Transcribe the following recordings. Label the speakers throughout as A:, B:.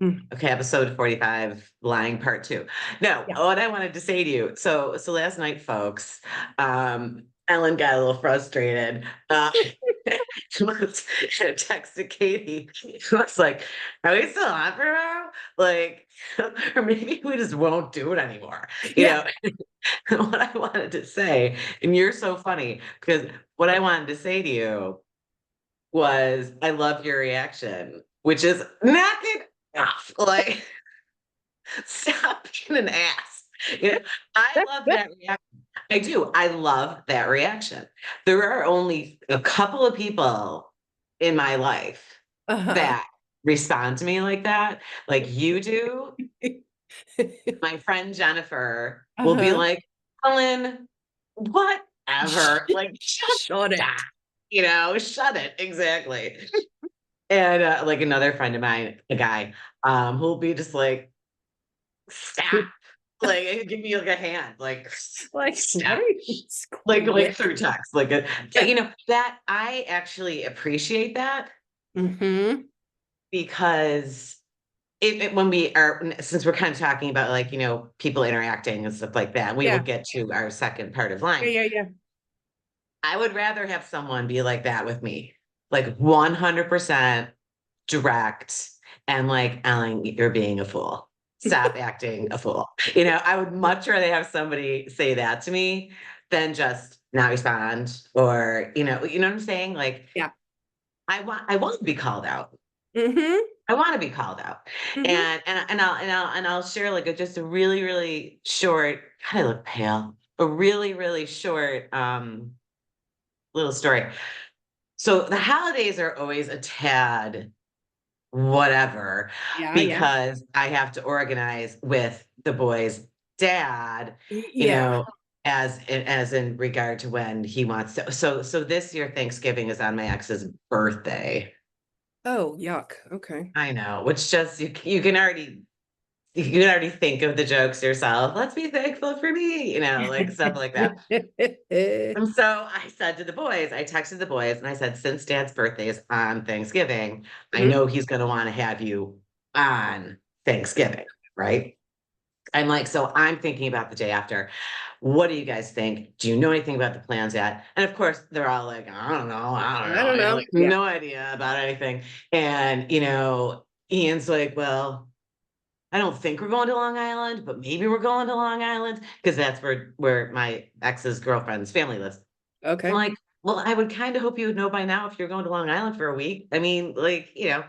A: Mm.
B: Okay, episode 45, lying part two. No,
A: Yeah.
B: what I wanted to say to you. So last night, folks, Ellen got a little frustrated. She texted Katie. She was like, "Are we still on for now? Like, or maybe we just won't do it anymore." You
A: Yeah.
B: know, what I wanted to say, and you're so funny because what I wanted to say to you was, I love your reaction, which is knock it off. Like, stop being an ass. You know, I love that reaction. I do. I love that reaction. There are only a couple of people in my life
A: Uh-huh.
B: that respond to me like that, like you do. My friend Jennifer will be
A: Uh-huh.
B: like, Ellen, whatever. Like, just
A: Shut
B: stop.
A: it.
B: Shut it. Exactly. And like another friend of mine, a guy, who'll be just like, stop. Like give me like a hand, like
A: Like, what
B: stop.
A: are you
B: Like
A: squid?
B: through text. Like but
A: Yeah.
B: that I actually appreciate that
A: Mm-hmm.
B: because when we are, since we're kind of talking about like, people interacting and stuff like that, we will
A: Yeah.
B: get to our second part of
A: Yeah,
B: line.
A: yeah, yeah.
B: I would rather have someone be like that with me, like 100% direct and like, Ellen, you're being a fool. Stop acting a fool. I would much rather have somebody say that to me than just not respond or, what I'm saying? Like,
A: Yeah.
B: I want to be called out.
A: Mm-hmm.
B: I want to be called out.
A: Mm-hmm.
B: And I'll share like just a really, really short, kind of look pale, a really, really short little story. So the holidays are always a tad whatever
A: Yeah, yeah.
B: because I have to organize with the boy's dad,
A: Yeah.
B: as in regard to when he wants to. So this year Thanksgiving is on my ex's birthday.
A: Oh, yuck. Okay.
B: I know, which just you can already think of the jokes yourself. Let's be thankful for me, like stuff like that. And so I texted the boys and I said, since dad's birthday is on Thanksgiving, I
A: Mhm.
B: know he's going to want to have you on Thanksgiving, right? I'm like, so I'm thinking about the day after. What do you guys think? Do you know anything about the plans yet? And of course, they're all like, I don't know. I don't know.
A: I don't
B: I have
A: know.
B: like
A: Yeah.
B: no idea about anything. And, Ian's like, well, I don't think we're going to Long Island, but maybe we're going to Long Island because that's where my ex's girlfriend's family lives. I'm
A: Okay.
B: like, well, I would kind of hope you would know by now if you're going to Long Island for a week. I mean, like,
A: Yeah.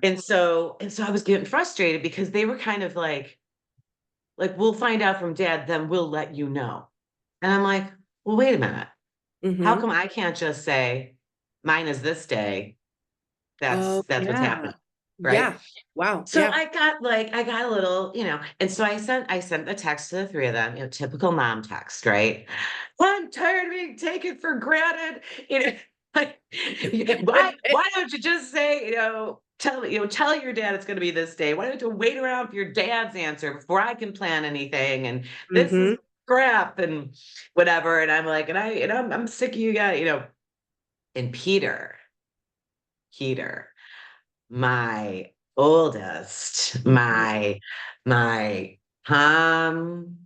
B: and so I was getting frustrated because they were kind of like, we'll find out from dad, then we'll let you know. And I'm like, well, wait a minute. How
A: Mm-hmm.
B: come I can't just say mine is this day? That's
A: Oh,
B: that's what's
A: yeah.
B: happening, right?
A: Yeah. Wow.
B: So
A: Yeah.
B: I got a little, and so I sent a text to the three of them, typical mom text, right? I'm tired of being taken for granted. Like, why don't you just say, tell your dad it's gonna be this day. Why don't you wait around for your dad's answer before I can plan anything? And this is
A: Mm-hmm.
B: crap and whatever. And I'm like, I'm sick of you guys, and Peter, my oldest, my calm,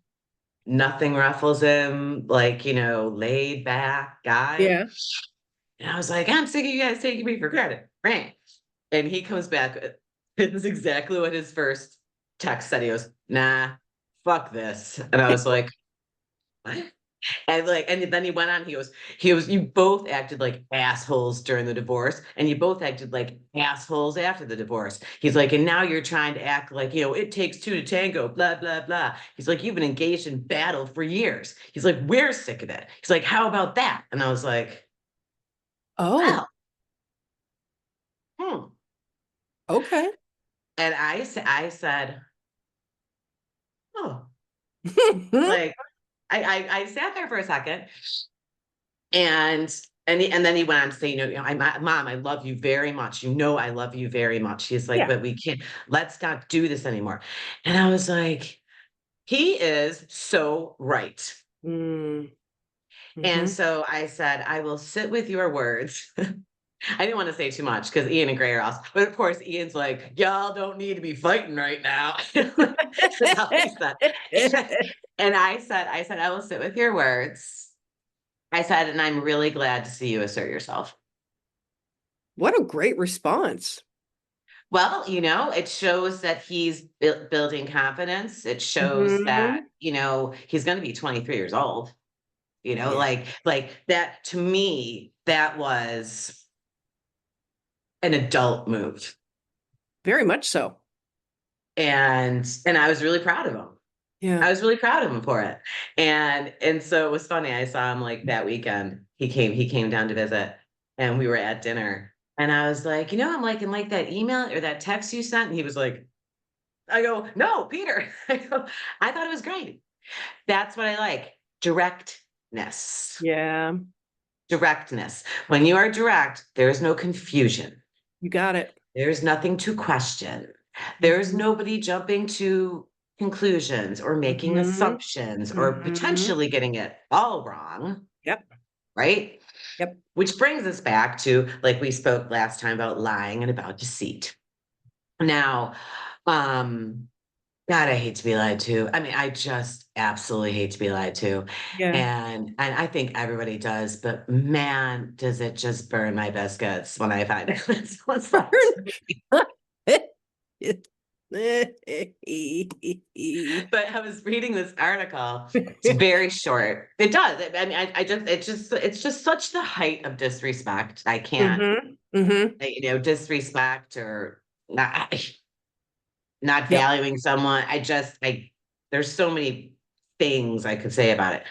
B: nothing ruffles him, like, laid back guy.
A: Yeah.
B: And I was like, I'm sick of you guys taking me for granted. Right. And he comes back. This is exactly what his first text said. He goes, nah, fuck this. And I was like, what? And then he went on, you both acted like assholes during the divorce, and you both acted like assholes after the divorce. He's like, and now you're trying to act like, it takes two to tango, blah, blah, blah. He's like, you've been engaged in battle for years. He's like, we're sick of it. He's like, how about that? And I was like,
A: Oh,
B: well, hmm.
A: okay.
B: And I said, oh,
A: Mm-hmm.
B: like I sat there for a second. And then he went on to say, Mom, I love you very much. I love you very much. He's like,
A: Yeah.
B: but let's not do this anymore. And I was like, he is so right.
A: Mm-hmm.
B: And so I said, I will sit with your words I didn't want to say too much because Ian and Gray are awesome. But of course, Ian's like, y'all don't need to be fighting right now. That's all he said. And I said, I will sit with your words. I said, and I'm really glad to see you assert yourself.
A: What a great response.
B: Well, it shows that he's building confidence. It shows that,
A: Hmm.
B: he's going to be 23 years old,
A: Yeah,
B: like that to me, that was an adult move.
A: very much so.
B: And I was really proud of him.
A: Yeah.
B: I was really proud of him for it. And so it was funny. I saw him like that weekend. He came down to visit and we were at dinner. And I was like, I'm like that email or that text you sent. And he was like, I go, no, Peter. I thought it was great. That's what I like. Directness.
A: Yeah,
B: Directness. When you are direct, there is no confusion.
A: you got it.
B: There's nothing to question. There's
A: Hmm.
B: nobody jumping to conclusions or making
A: Hmm.
B: assumptions or
A: Hmm.
B: potentially getting it all wrong,
A: Yep.
B: right?
A: Yep.
B: Which brings us back to, like we spoke last time, about lying and about deceit. Now, um, God, I hate to be lied to. I mean, I just absolutely hate to be lied to.
A: Yeah.
B: And I think everybody does, but man, does it just burn my biscuits when I find out that someone's lied to me. But I was reading this article. It's very short. It does. I mean, it's just such the height of disrespect. I can't,
A: Hmm. Hmm.
B: disrespect or not
A: Yep.
B: valuing someone. There's so many things I could say about it.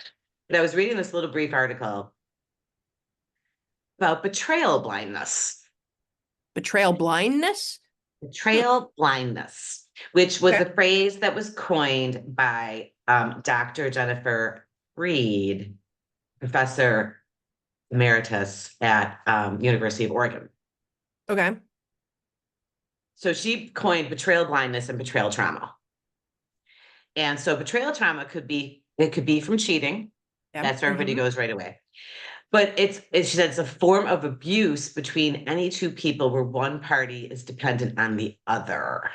B: But I was reading this little brief article about betrayal blindness.
A: Betrayal blindness. Huh.
B: Betrayal blindness, which was
A: Okay.
B: a phrase that was coined by Dr. Jennifer Freed, professor emeritus at University of Oregon.
A: Okay.
B: So she coined betrayal blindness and betrayal trauma. And so betrayal trauma it could be from cheating.
A: Yeah.
B: That's where everybody
A: Hmm.
B: goes right away. But she said it's a form of abuse between any two people where one party is dependent on the other.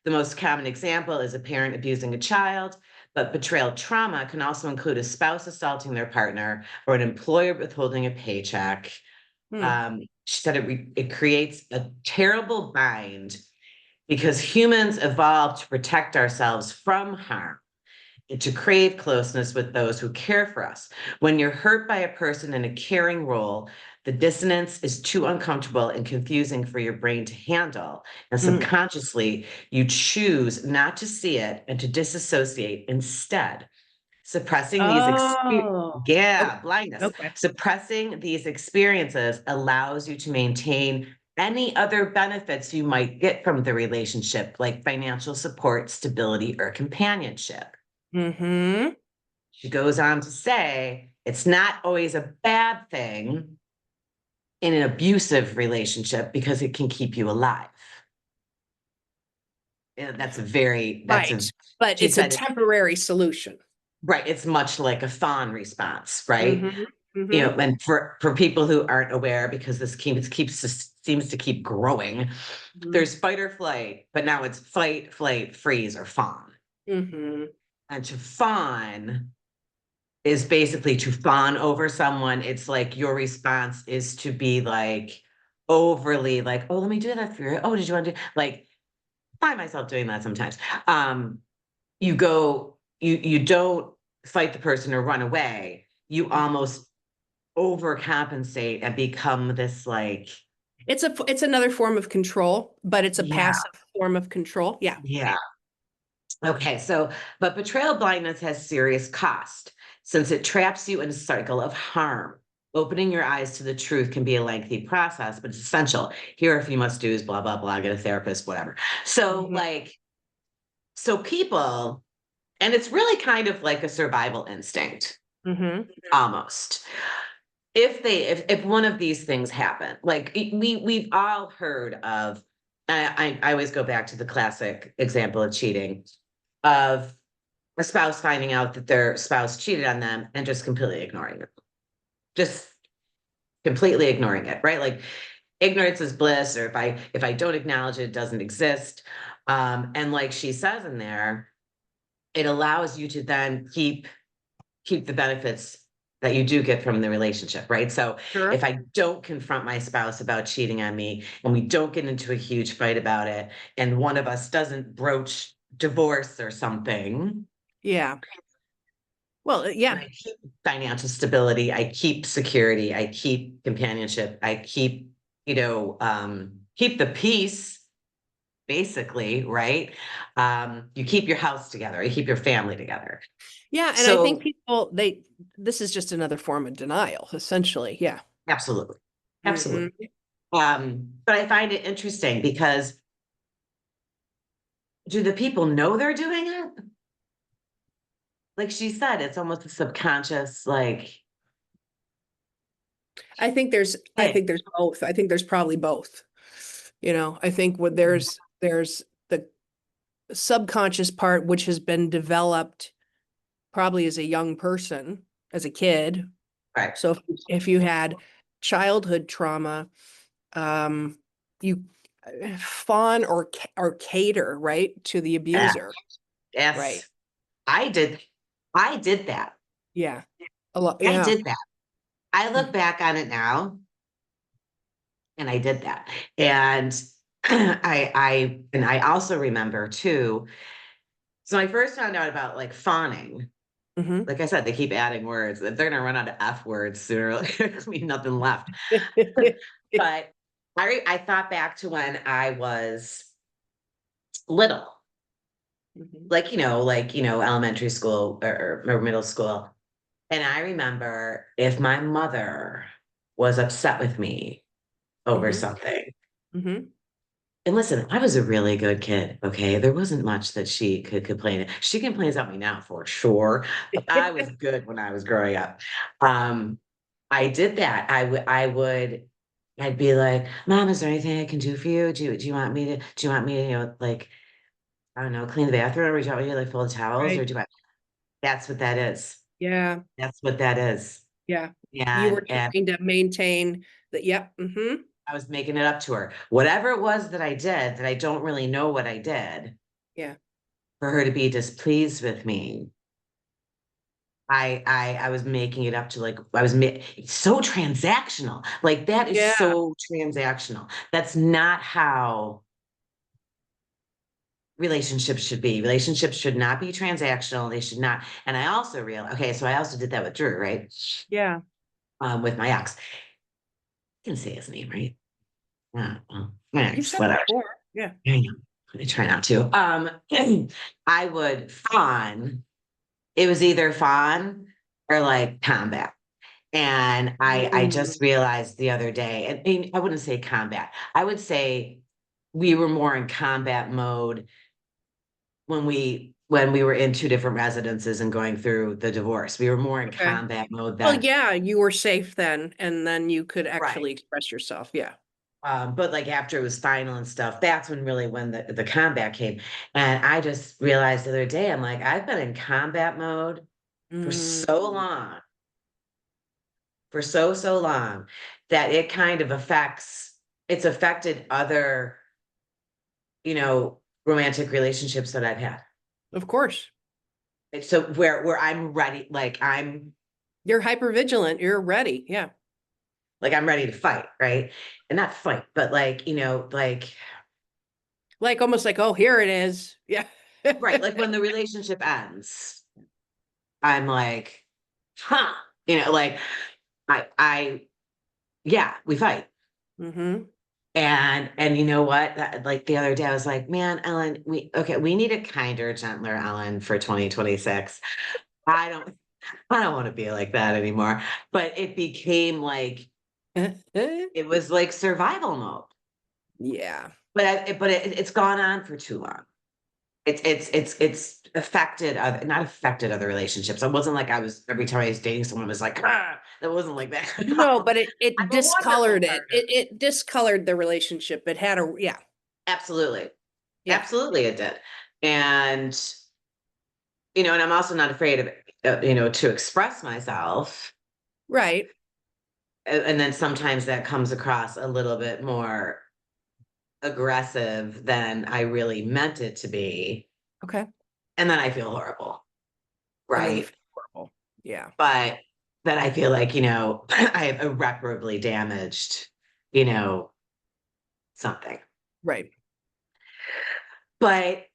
B: The most common example is a parent abusing a child, but betrayal trauma can also include a spouse assaulting their partner or an employer withholding a paycheck.
A: Hmm.
B: She said it creates a terrible bind because humans evolved to protect ourselves from harm and to crave closeness with those who care for us. When you're hurt by a person in a caring role, the dissonance is too uncomfortable and confusing for your brain to handle. And
A: Hmm.
B: subconsciously, you choose not to see it and to disassociate instead. Suppressing these
A: Oh.
B: yeah,
A: Okay.
B: blindness.
A: Okay.
B: Suppressing these experiences allows you to maintain any other benefits you might get from the relationship, like financial support, stability, or companionship.
A: Hmm.
B: She goes on to say it's not always a bad thing in an abusive relationship because it can keep you alive. And
A: Right. But
B: she
A: it's a
B: said,
A: temporary solution.
B: right, it's much like a fawn response, right?
A: Hmm. Hmm.
B: And for people who aren't aware, because this seems to keep growing, there's fight or flight, but now it's fight, flight, freeze, or fawn.
A: Hmm.
B: And to fawn is basically to fawn over someone. It's like your response is to be like overly like, oh, let me do that for you. Oh, did you want to do like find myself doing that sometimes. Um, you don't fight the person or run away. You almost overcompensate and become this like,
A: It's another form of control, but it's a
B: yeah,
A: passive form of control. Yeah.
B: yeah. Okay, but betrayal blindness has serious cost since it traps you in a cycle of harm. Opening your eyes to the truth can be a lengthy process, but it's essential. Here are a few must do's, blah, blah, blah, get a therapist, whatever. So,
A: Hmm.
B: like, so people, and it's really kind of like a survival instinct,
A: Hmm.
B: almost. If one of these things happen, like we've all heard of, I always go back to the classic example of cheating, of a spouse finding out that their spouse cheated on them and just completely ignoring them. Just completely ignoring it, right? Like ignorance is bliss, or if I don't acknowledge it, it doesn't exist. And like she says in there, it allows you to then keep the benefits that you do get from the relationship, right? So
A: Sure.
B: if I don't confront my spouse about cheating on me and we don't get into a huge fight about it, and one of us doesn't broach divorce or something,
A: Yeah. Well, yeah.
B: I keep financial stability, I keep security, I keep companionship, I keep, keep the peace, basically, right? You keep your house together, you keep your family together.
A: Yeah. And I think
B: So
A: people, this is just another form of denial, essentially. Yeah.
B: absolutely. Absolutely.
A: Hmm.
B: But I find it interesting because do the people know they're doing it? Like she said, it's almost a subconscious, like,
A: I
B: thing.
A: think there's both. I think there's probably both. I think what there's the subconscious part, which has been developed probably as a young person, as a kid.
B: Right.
A: So if you had childhood trauma, um, you fawn or cater, right, to the
B: Yeah.
A: abuser, right?
B: Yes. I did. I did that.
A: Yeah. A lot.
B: I
A: Yeah.
B: did that. I look back on it now and I did that. And I also remember too. So I first found out about like fawning.
A: Hmm.
B: Like I said, they keep adding words. If they're gonna run out of F words sooner, or later, there's gonna be nothing left. But I thought back to when I was little, elementary school or middle school. And I remember if my mother was upset with me over
A: Hmm.
B: something.
A: Hmm.
B: And listen, I was a really good kid. Okay. There wasn't much that she could complain. She complains about me now for sure. But I was good when I was growing up. Um, I did that. I'd be like, Mom, is there anything I can do for you? Do you want me to, like, I don't know, clean the bathroom, or do you want me to like fold the towels, or
A: Right.
B: do I, that's what that is.
A: Yeah.
B: That's what that is.
A: Yeah. You were
B: And
A: trying to maintain that. Yep. Hmm.
B: I was making it up to her. Whatever it was that I did, that I don't really know what I did,
A: Yeah.
B: for her to be displeased with me, I was making it up to like it's so transactional. Like that is
A: Yeah.
B: so transactional. That's not how relationships should be. Relationships should not be transactional. They should not. And I also realized, okay, so I also did that with Drew, right?
A: Yeah.
B: With my ex. I can say his name, right? Well, my
A: You've
B: ex,
A: said it
B: whatever.
A: before. Yeah.
B: I know. I try not to. I would fawn. It was either fawn or like combat. And I
A: Mm.
B: just realized the other day, and I wouldn't say combat. I would say we were more in combat mode when we were in two different residences and going through the divorce. We were more in
A: Okay.
B: combat mode
A: Well,
B: then.
A: yeah, you were safe then, and then you could
B: Right.
A: actually express yourself. Yeah.
B: But like after it was final and stuff, that's when the combat came. And I just realized the other day, I'm like, I've been in combat mode for
A: Mm.
B: so long, so long, that it kind of it's affected other, you know, romantic relationships that I've had.
A: Of course.
B: So where I'm ready,
A: You're hyper vigilant. You're ready. Yeah.
B: I'm ready to fight, right? And not fight, but like,
A: Like almost like, oh, here it is. Yeah.
B: right, like when the relationship ends, I'm like, huh, like yeah, we fight.
A: Hmm.
B: And you know what? Like the other day, I was like, man, Ellen, we need a kinder, gentler Ellen for 2026. I don't, I don't want to be like that anymore. But it became like it was like survival mode.
A: Yeah.
B: It's gone on for too long. It's affected other, not affected other relationships. It wasn't like I was every time I was dating someone, it was like, ah, that wasn't like that.
A: No, but it
B: I'm a wonderful
A: discolored it.
B: partner.
A: It discolored the relationship. It had a, yeah.
B: Absolutely.
A: Yeah.
B: Absolutely it did. And and I'm also not afraid of to express myself.
A: Right.
B: and then sometimes that comes across a little bit more aggressive than I really meant it to be.
A: Okay.
B: And then I feel horrible,
A: And then you
B: right?
A: feel horrible. Yeah.
B: But then I feel like, I have irreparably damaged, you know, something.
A: Right.
B: But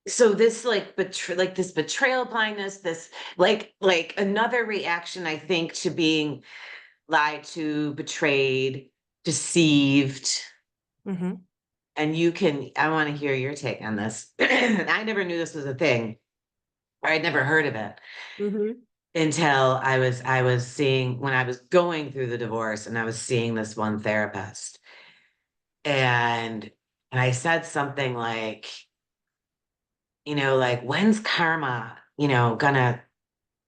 B: so this like this betrayal blindness, this like another reaction, I think, to being lied to, betrayed, deceived.
A: Mm-hmm.
B: And I want to hear your take on this. I never knew this was a thing, or I'd never heard of it
A: Mm-hmm.
B: until I was seeing when I was going through the divorce and I was seeing this one therapist. And I said something like, like when's karma, gonna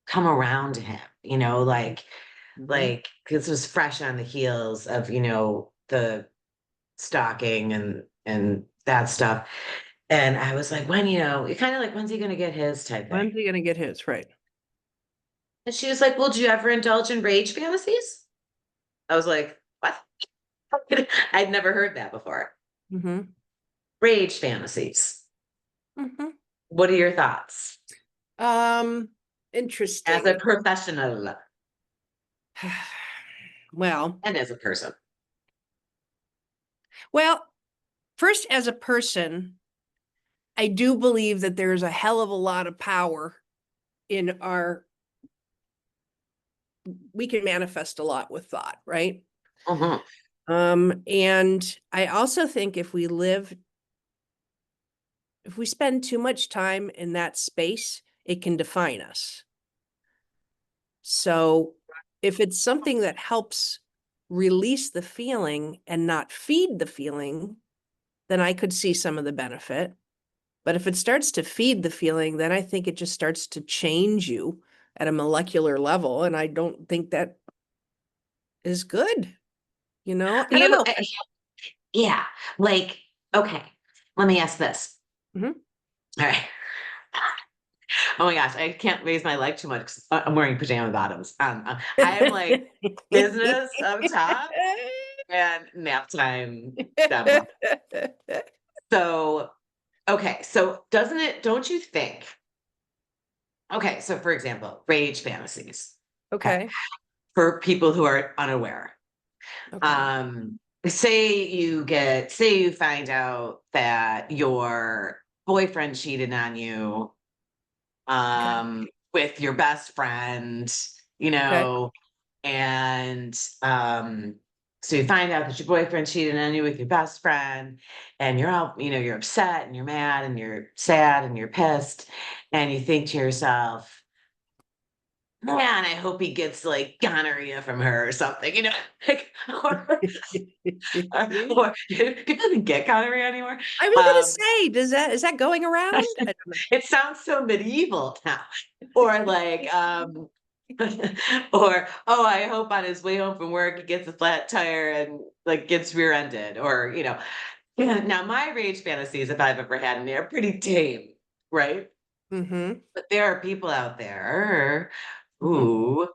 B: come around to him,
A: Mm-hmm.
B: like this was fresh on the heels of, the stalking and that stuff. And I was like, kind of like, when's he gonna get his type thing?
A: When's he gonna get his? Right.
B: And she was like, well, do you ever indulge in rage fantasies? I was like, what? I'd never heard that before.
A: Mm-hmm.
B: Rage fantasies.
A: Mm-hmm.
B: What are your thoughts
A: Um,
B: as a
A: Interesting.
B: professional
A: Well,
B: and as a person?
A: well, first, as a person, I do believe that there's a hell of a lot of power in we can manifest a lot with thought, right?
B: Mhm.
A: And I also think if we spend too much time in that space, it can define us. So if it's something that helps release the feeling and not feed the feeling, then I could see some of the benefit. But if it starts to feed the feeling, then I think it just starts to change you at a molecular level. And I don't think that is good. I
B: You
A: don't
B: know,
A: know.
B: yeah, like, okay, let me ask this.
A: Mhm.
B: All right. Oh my gosh, I can't raise my leg too much 'cause I'm wearing pajama bottoms. I am like business up top and nap time down below. So, okay, so don't you think? Okay, so for example, rage fantasies. Okay,
A: Okay.
B: for people who are unaware,
A: Okay.
B: um, say you find out that your boyfriend cheated on you,
A: Okay.
B: with your best friend, you
A: Okay.
B: know, and so you find out that your boyfriend cheated on you with your best friend, and you're all, you're upset and you're mad and you're sad and you're pissed, and you think to yourself, man, I hope he gets like gonorrhea from her or something, like, or he doesn't get gonorrhea anymore.
A: I was gonna
B: Um,
A: say, is that going around? I don't know.
B: it sounds so medieval now. Or like, or oh, I hope on his way home from work he gets a flat tire and like gets rear-ended, or Yeah, now my rage fantasies, if I've ever had any, are pretty tame, right?
A: Mm-hmm.
B: But there are people out there
A: Mm-hmm.
B: who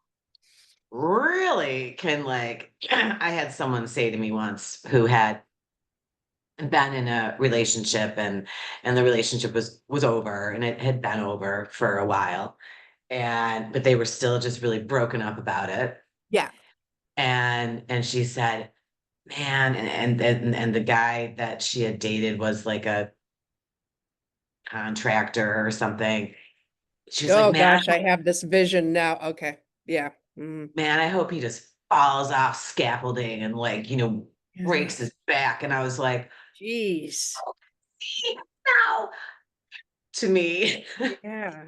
B: really can like I had someone say to me once who had been in a relationship, and the relationship was over, and it had been over for a while, but they were still just really broken up about it.
A: Yeah.
B: And she said, man, and the guy that she had dated was like a contractor or something. She was like,
A: Oh gosh, I have this vision now. Okay. Yeah. Mm.
B: man, I hope he just falls off scaffolding and like,
A: Yeah.
B: breaks his back. And I was like,
A: Jeez.
B: no, to me,
A: Yeah.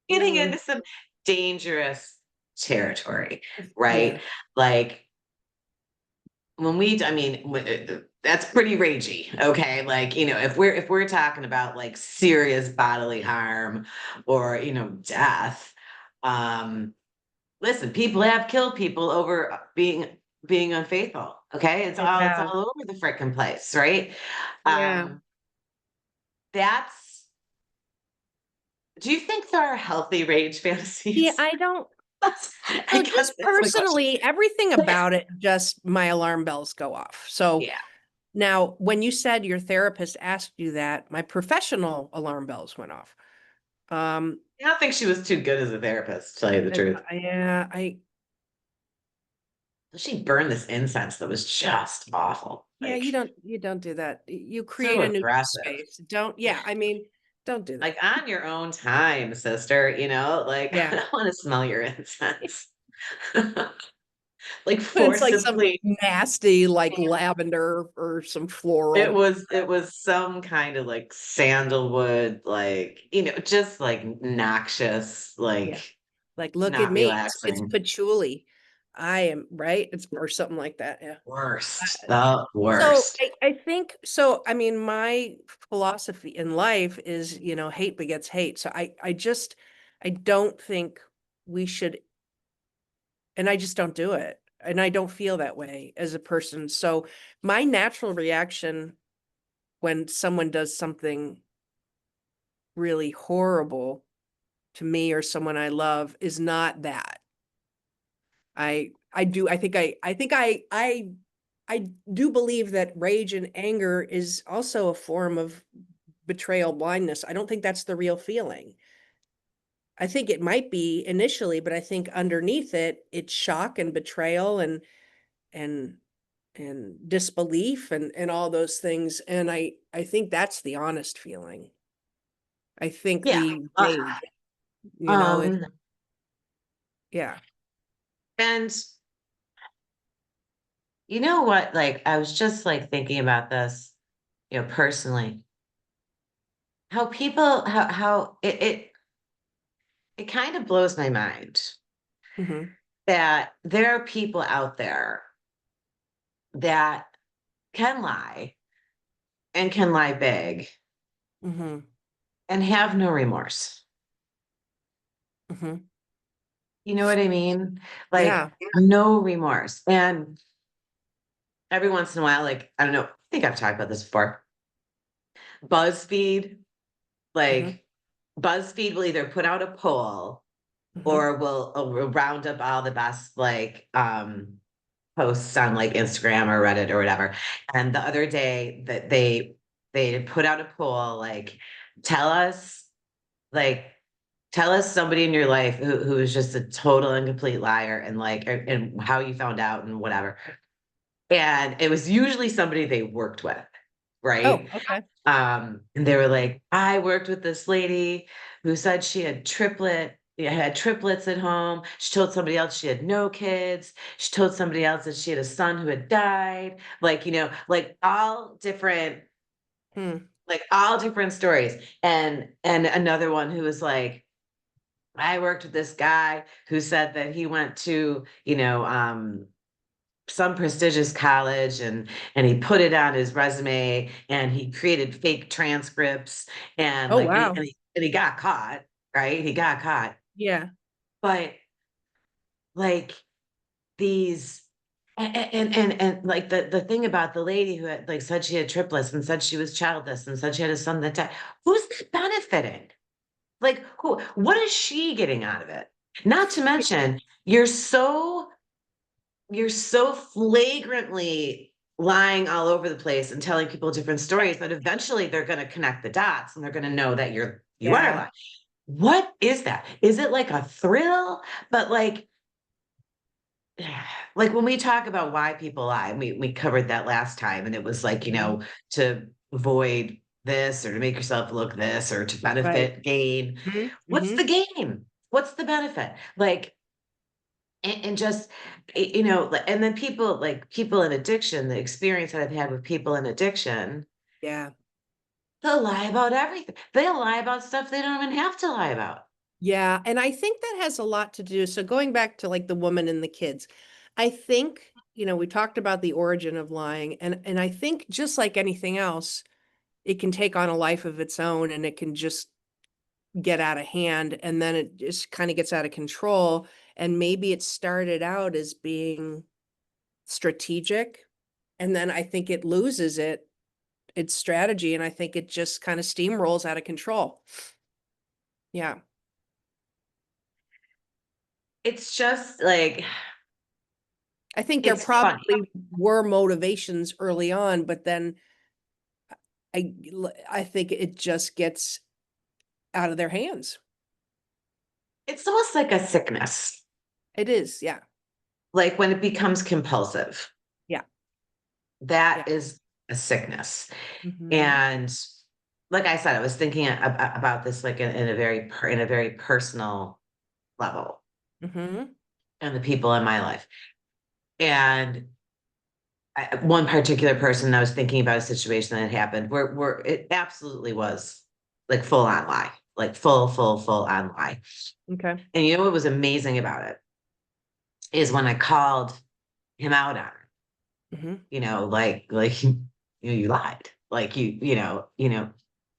B: getting
A: Mm.
B: into some dangerous territory,
A: Yeah.
B: right? Like I mean, that's pretty ragey, okay? Like, if we're talking about like serious bodily harm or, death, um, listen, people have killed people over being unfaithful. Okay, it's
A: I
B: all
A: have.
B: over the freaking place, right?
A: Yeah.
B: Um, that's. Do you think there are healthy rage
A: Yeah,
B: fantasies?
A: I don't.
B: I
A: So
B: guess
A: just
B: that's my question.
A: personally, everything about it, just my alarm bells go off. So
B: Yeah.
A: now, when you said your therapist asked you that, my professional alarm bells went off.
B: I don't think she was too good as a therapist, to tell you the truth.
A: Yeah,
B: She burned this incense that was just awful.
A: yeah,
B: Like
A: you don't do that. You
B: so
A: create a neutral
B: aggressive.
A: space. Don't, yeah, I mean, don't do
B: Like
A: that.
B: on your own time, sister, like I
A: Yeah.
B: don't want to smell your incense. Like
A: But it's like some
B: forcibly.
A: nasty, like lavender or some
B: It
A: floral.
B: was it was some kind of like sandalwood, like, just like noxious,
A: Yeah.
B: like
A: Like, look at
B: not
A: me. It's
B: relaxing.
A: patchouli. I am right. It's or something like that. Yeah.
B: Worst. The
A: So
B: worst.
A: I think so. I mean, my philosophy in life is, hate begets hate. So I don't think we should, and I just don't do it. And I don't feel that way as a person. So my natural reaction when someone does something really horrible to me or someone I love is not that. I do believe that rage and anger is also a form of betrayal blindness. I don't think that's the real feeling. I think it might be initially, but I think underneath it, it's shock and betrayal and and disbelief and all those things. And I think that's the honest feeling. I think
B: Yeah.
A: the rage, it,
B: Um,
A: yeah.
B: and you know what? Like, I was just like thinking about this, personally, how people, how it kind of blows my mind
A: Hmm.
B: that there are people out there that can lie and can lie big
A: Hmm.
B: and have no remorse.
A: Hmm.
B: You know what I mean? Like,
A: Yeah.
B: no remorse. And every once in a while, like, I don't know, I think I've talked about this before. BuzzFeed,
A: Hmm.
B: like, BuzzFeed will either put out a poll
A: Hmm.
B: or will round up all the best, like, posts on like Instagram or Reddit or whatever. And the other day that they put out a poll, like, tell us, like, tell us somebody in your life who is just a total and complete liar, and like, and how you found out and whatever. And it was usually somebody they worked with,
A: Oh,
B: right?
A: okay.
B: And they were like, I worked with this lady who said she had had triplets at home. She told somebody else she had no kids. She told somebody else that she had a son who had died. Like,
A: Hmm.
B: like all different stories. And another one who was like, I worked with this guy who said that he went to, some prestigious college, and he put it on his resume, and he created fake transcripts, and
A: Oh,
B: like,
A: wow.
B: and he got caught, right? He got caught.
A: Yeah.
B: But like these and like the thing about the lady who had like said she had triplets and said she was childless and said she had a son that died, who's that benefiting? Like, what is she getting out of it? Not to mention, you're so flagrantly lying all over the place and telling people different stories that eventually they're going to connect the dots and they're going to know that you are
A: Yeah.
B: lying. What is that? Is it like a thrill? But like when we talk about why people lie, we covered that last time, and it was like,
A: Hmm.
B: to avoid this or to make yourself look this or to
A: Right.
B: benefit gain.
A: Hmm.
B: What's
A: Hmm.
B: the gain? What's the benefit? Like, and just, and then people in addiction, the experience that I've had with people in addiction,
A: Yeah.
B: they'll lie about everything. They'll lie about stuff they don't even have to lie about.
A: Yeah. And I think that has a lot to do. So going back to like the woman and the kids, I think, we talked about the origin of lying, and I think just like anything else, it can take on a life of its own and it can just get out of hand, and then it just kind of gets out of control. And maybe it started out as being strategic, and then I think it loses its strategy, and I think it just kind of steamrolls out of control. Yeah.
B: it's just like,
A: I think there
B: it's funny.
A: probably were motivations early on, but then I I think it just gets out of their hands.
B: It's almost like a sickness,
A: It is, yeah.
B: like when it becomes compulsive.
A: Yeah. Yeah.
B: That is a sickness.
A: Hmm.
B: And like I said, I was thinking about this like in a in a very personal level,
A: Hmm.
B: and the people in my life. And one particular person, I was thinking about a situation that had happened where it absolutely was like full on lie, like full on lie.
A: Okay.
B: And you know what was amazing about it is when I called him out on it,
A: Hmm.
B: you lied, like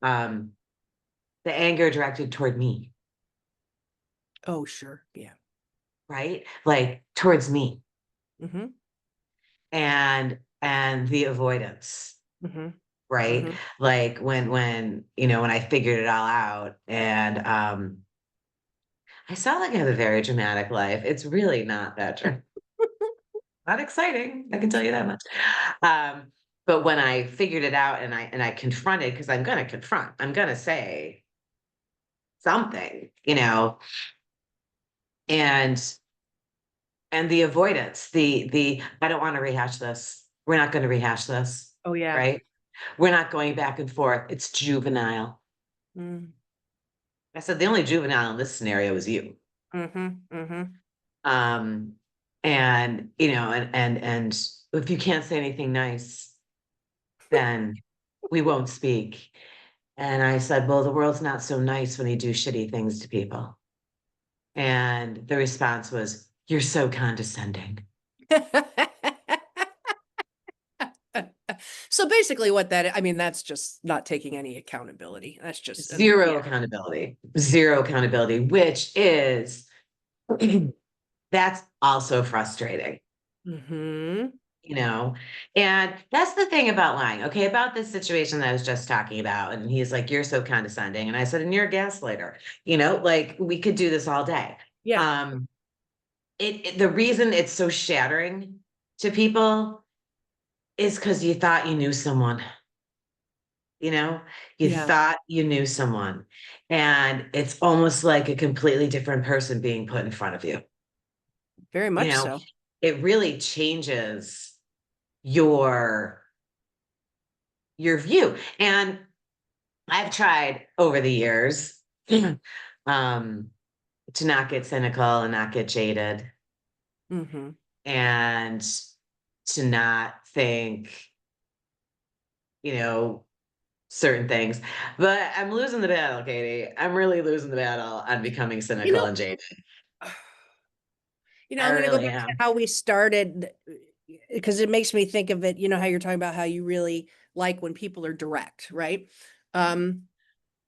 B: um, the anger directed toward me,
A: Oh, sure. Yeah.
B: right? Like towards me,
A: Hmm.
B: and the avoidance,
A: Hmm.
B: right?
A: Hmm.
B: Like when when I figured it all out, and I sound like I have a very dramatic life. It's really not that not exciting, I can tell you that much. Um, but when I figured it out and I confronted, because I'm gonna confront, I'm gonna say something, and the avoidance, the I don't want to rehash this. We're not going to rehash this,
A: Oh, yeah.
B: right? We're not going back and forth. It's juvenile.
A: Mm.
B: I said the only juvenile in this scenario is you.
A: Hmm. Hmm.
B: Um, and and if you can't say anything nice, then we won't speak. And I said, well, the world's not so nice when you do shitty things to people. And the response was, you're so condescending.
A: So basically what that, I mean, that's just not taking any accountability. That's just,
B: Zero
A: yeah.
B: accountability, zero accountability, which is that's also frustrating,
A: Hmm.
B: you know? And that's the thing about lying, okay? About this situation that I was just talking about. And he's like, you're so condescending. And I said, and you're a gaslighter, like we could do this all day.
A: Yeah.
B: Um, the reason it's so shattering to people is because you thought you knew someone. You know, you
A: Yeah.
B: thought you knew someone, and it's almost like a completely different person being put in front of you.
A: Very
B: You
A: much
B: know,
A: so.
B: it really changes your view. And I've tried over the years um to not get cynical and not get jaded,
A: Hmm.
B: and to not think, you know, certain things. But I'm losing the battle, Katie. I'm really losing the battle on becoming
A: You
B: cynical
A: know,
B: and jaded.
A: I'm
B: I
A: going to go
B: really
A: back to
B: am.
A: how we started because it makes me think of it, how you're talking about how you really like when people are direct, right? Um,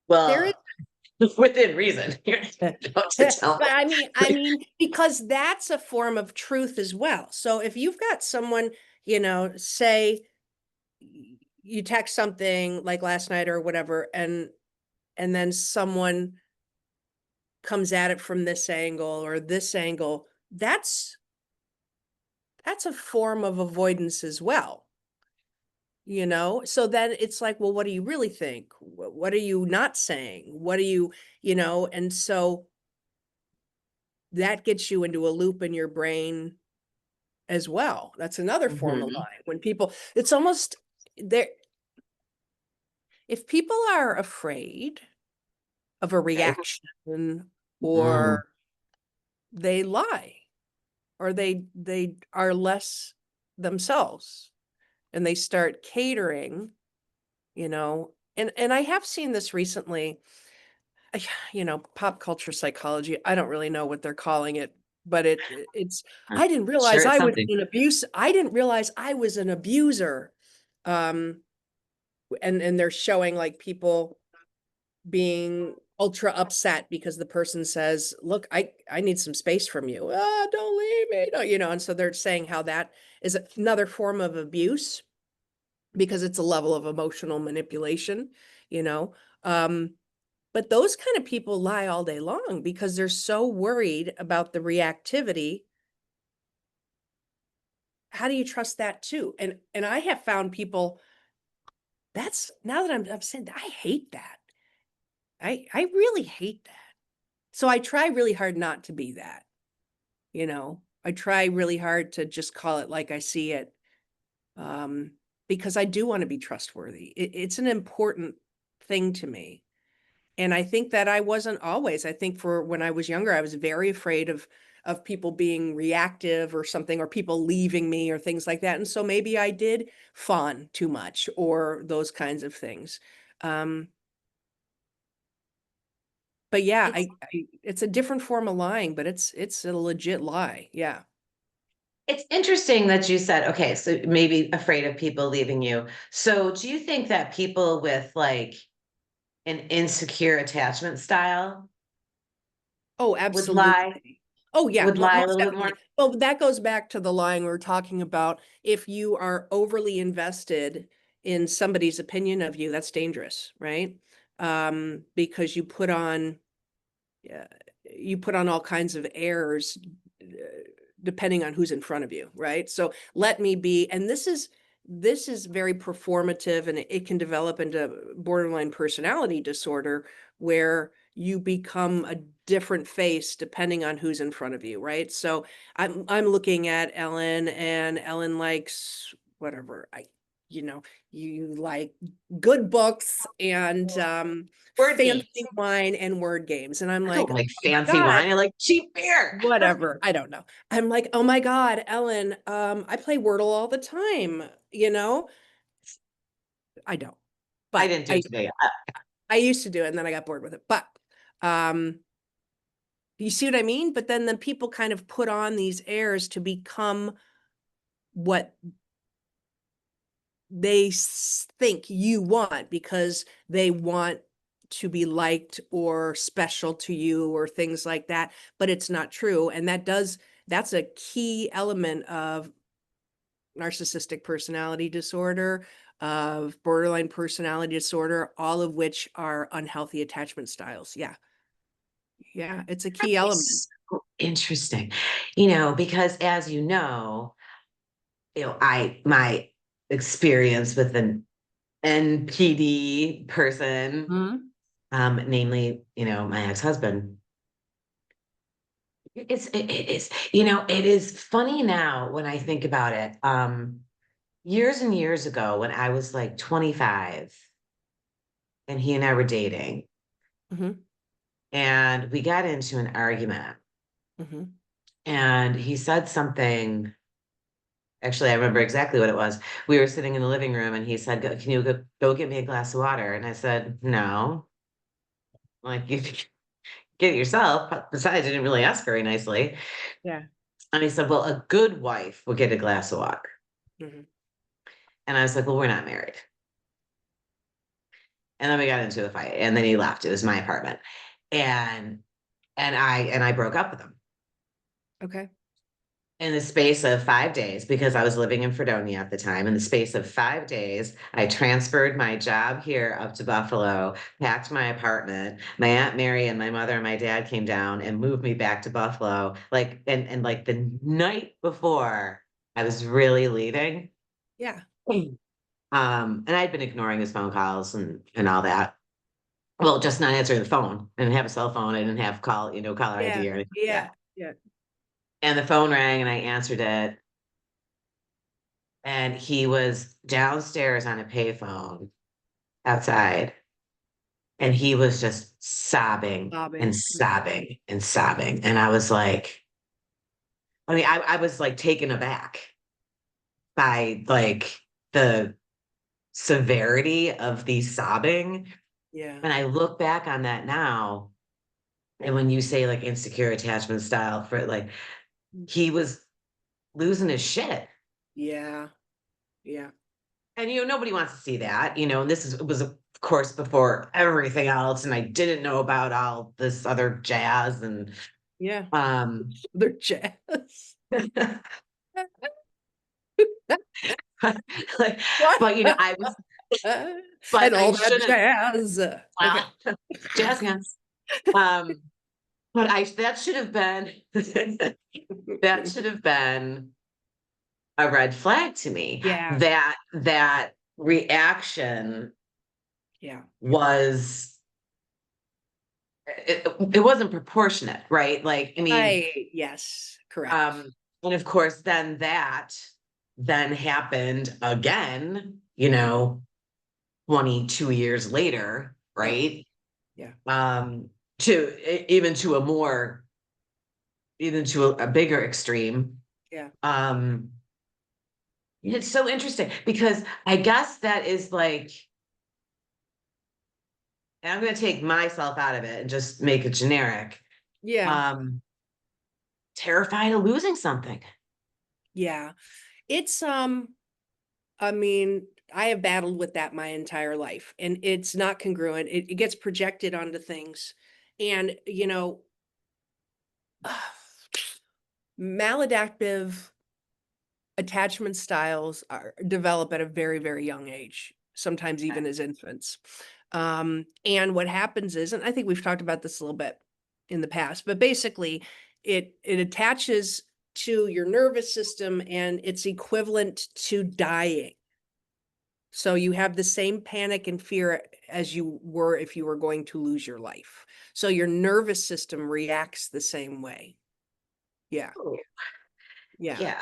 A: there is,
B: Well, within reason. You don't have to
A: but
B: tell me.
A: because that's a form of truth as well. So if you've got someone, say you text something like last night or whatever, and then someone comes at it from this angle or this angle, that's a form of avoidance as well. So then it's like, well, what do you really think? What are you not saying? What are and so that gets you into a loop in your brain as well. That's another form of
B: Mhm.
A: lying. When people, it's almost there. If people are afraid of a
B: Okay.
A: reaction,
B: Mm.
A: or they lie, or they are less themselves, and they start catering, and I have seen this recently. Pop culture psychology. I don't really know what they're calling it, but it's I didn't
B: Sure,
A: realize
B: it's
A: I was
B: something.
A: an abuse. I didn't realize I was an abuser. Um, and they're showing like people being ultra upset because the person says, "Look, I need some space from you. Ah, don't leave me." No, and so they're saying how that is another form of abuse because it's a level of emotional manipulation, you know. Um, But those kind of people lie all day long because they're so worried about the reactivity. How do you trust that too? And I have found people, that's now that I'm saying that, I hate that. I really hate that. So I try really hard not to be that, you know. I try really hard to just call it like I see it. Because I do want to be trustworthy. It's an important thing to me. And I think that I wasn't always. I think for when I was younger, I was very afraid of people being reactive or something, or people leaving me or things like that. And so maybe I did fawn too much or those kinds of things. Um, but yeah,
B: It's
A: it's a different form of lying, but it's a legit lie. Yeah.
B: it's interesting that you said, okay, so maybe afraid of people leaving you. So do you think that people with like an insecure attachment style
A: Oh,
B: would lie,
A: absolutely. Oh, yeah,
B: would lie a
A: most
B: little bit more?
A: definitely. Well, that goes back to the line we were talking about. If you are overly invested in somebody's opinion of you, that's dangerous, right? Because uh, you put on all kinds of airs depending on who's in front of you, right? So let me be, and this is very performative, and it can develop into borderline personality disorder where you become a different face depending on who's in front of you, right? So I'm looking at Ellen, and Ellen likes whatever. You know, you like good books and
B: Word games.
A: fancy wine and word games. And I'm
B: I
A: like,
B: don't like
A: oh my
B: fancy
A: God,
B: wine. I like cheap beer.
A: whatever. I don't know. I'm like, oh my God, Ellen, I play Wordle all the time, you know? I don't.
B: I
A: But
B: didn't do it today.
A: I used to do it and then I got bored with it. But um you see what I mean? But then the people kind of put on these airs to become what they think you want because they want to be liked or special to you or things like that, but it's not true. And that's a key element of narcissistic personality disorder, of borderline personality disorder, all of which are unhealthy attachment styles. Yeah. Yeah, it's a key element.
B: It's so interesting, because as my experience with an NPD person,
A: Mhm.
B: namely, my ex-husband, it is funny now when I think about it. Years and years ago, when I was like 25 and he and I were dating,
A: Mhm.
B: and we got into an argument,
A: Mhm.
B: and he said something. Actually, I remember exactly what it was. We were sitting in the living room and he said, Can you go get me a glass of water?" And I said, "No, like you get it yourself. Besides, I didn't really ask very nicely."
A: Yeah.
B: And he said, "Well, a good wife will get a glass of water."
A: Mhm.
B: And I was like, "Well, we're not married." And then we got into a fight and then he left. It was my apartment. And and I broke up with him.
A: Okay.
B: In the space of 5 days, because I was living in Fredonia at the time, in the space of 5 days, I transferred my job here up to Buffalo, packed my apartment. My Aunt Mary and my mother and my dad came down and moved me back to Buffalo. Like, and like the night before I was really leaving.
A: Yeah.
B: And I'd been ignoring his phone calls and all that. Well, just not answering the phone. I didn't have a cell phone. I didn't have caller
A: Yeah.
B: ID or anything like
A: Yeah.
B: that.
A: Yeah.
B: And the phone rang and I answered it. And he was downstairs on a payphone outside, and he was just sobbing and
A: Bobbing.
B: sobbing and sobbing. And I was like, I was like taken aback by like the severity of the sobbing.
A: Yeah.
B: And I look back on that now, and when you say like insecure attachment style, for like he was losing his shit.
A: Yeah. Yeah.
B: And nobody wants to see that, and was of course before everything else, and I didn't know about all this other jazz and
A: Yeah.
B: um
A: They're jazz.
B: like,
A: What?
B: but I was but
A: And
B: I
A: all that
B: shouldn't.
A: jazz. Okay.
B: Wow, jazz hands. Um, but that should have been that should have been a red flag to me.
A: Yeah.
B: That reaction
A: Yeah.
B: was it wasn't proportionate, right? Like, I mean,
A: Right. Yes. Correct.
B: um, and of course, then happened again, you know, 22 years later,
A: Yeah.
B: right?
A: Yeah.
B: Um, even to a more, even to a bigger extreme.
A: Yeah.
B: Um, it's so interesting because I guess that is like, and I'm going to take myself out of it and just make it generic.
A: Yeah.
B: Um, Terrified of losing something.
A: Yeah. It's I mean, I have battled with that my entire life, and it's not congruent. It gets projected onto things. And, maladaptive attachment styles develop at a very, very young age, sometimes even as infants. And what happens is, and I think we've talked about this a little bit in the past, but basically it attaches to your nervous system and it's equivalent to dying. So you have the same panic and fear as you were if you were going to lose your life. So your nervous system reacts the same way. Yeah.
B: Oh,
A: Yeah.
B: yeah.